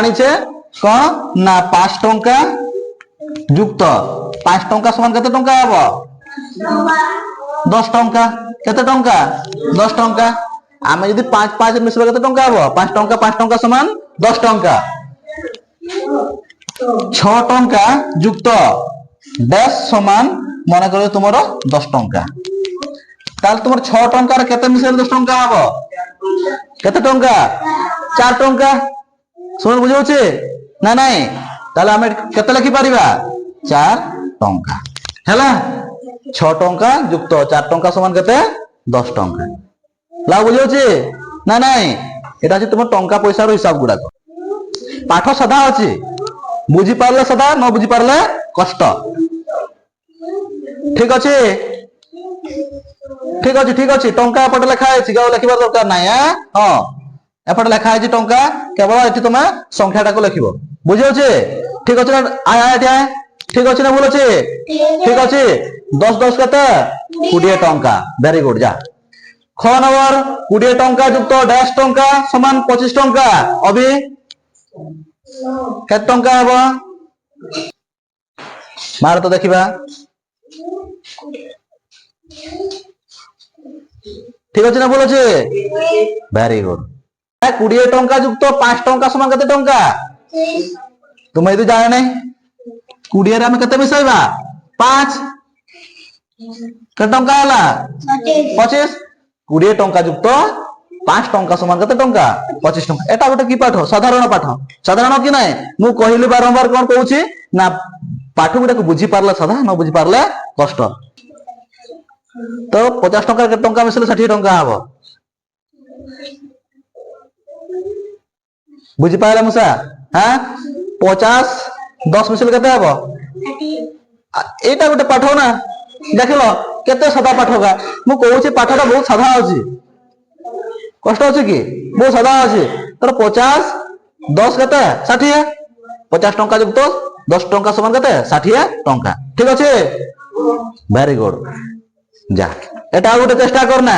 জানিছে কোন না 5 টঙ্কা যুক্ত 5 টঙ্কা সমান কত টঙ্কা হবো 10 টঙ্কা কত টঙ্কা 10 টঙ্কা আমি যদি 5 5 মিশাবো কত টঙ্কা হবো 5 টঙ্কা সমান 10 টঙ্কা 6 টঙ্কা যুক্ত 10 সমান মনে করো তোমার 10 টঙ্কা তাহলে তোমার 6 টঙ্কার কত মিশালে 10 টঙ্কা হবো কত টঙ্কা 4 টঙ্কা শুনুন বুঝে হচ্ছে না নাই তাহলে আমি কত লিখি পারিবা 4 টঙ্কা হেলা 6 টঙ্কা যুক্ত 4 টঙ্কা সমান কত 10 টঙ্কা লাভ বুঝে হচ্ছে না নাই এটা হচ্ছে তোমার টঙ্কা পয়সার হিসাব গুড়াক পাঠ সাদা আছে বুঝি পারলে সাদা ন বুঝি পারলে কষ্ট ঠিক আছে ঠিক আছে ঠিক আছে টঙ্কা এপটে লেখা আছে কেউ লেখিবার দরকার নাই হ্যাঁ এপটে লেখা আছে টঙ্কা কেবল এটি তুমি সংখ্যাটাকে লিখিব বুঝি হচ্ছে ঠিক আছে আয় আয় আয় ঠিক আছে না ভুল আছে ঠিক আছে 10 10 কত 20 টঙ্কা ভেরি গুড যা খ নম্বর 20 টঙ্কা যুক্ত 10 টঙ্কা সমান 25 টঙ্কা অবি কত টঙ্কা হবো মার তো দেখিবা ঠিক আছে না বলেছে ভেরি গুড 20 টঙ্কা যুক্ত 5 টঙ্কা সমান কত টঙ্কা তুমি যদি জানো নাই 20 এর আমি কত মিশাইবা 5 কত টঙ্কা হলা 25 20 টঙ্কা যুক্ত 5 টঙ্কা সমান কত টঙ্কা 25 টঙ্কা এটা গোটে কি পাঠ সাধারণ কি নাই মু কহিলি বারম্বার কোন কହୁছি না পাঠ গুড়া বুঝি পারলে সাধা ন বুঝি পারলে কষ্ট তো 50 টঙ্কার কত টঙ্কা মিশালে 60 টঙ্কা হবো বুঝি পাইলে মুসা হ্যাঁ 50 10 মিশালে কত হবো এইটা গোটে পাঠ না দেখিল কেতে সাদা পাঠকা মু কହୁছি পাঠটা বহুত সাদা আছে কষ্ট আছে কি বহুত সাদা আছে তোর 50 10 কত 60 50 টঙ্কা যুক্ত 10 টঙ্কা সমান কত 60 টঙ্কা ঠিক আছে ভেরি গুড যা এটা গোটে চেষ্টা কর না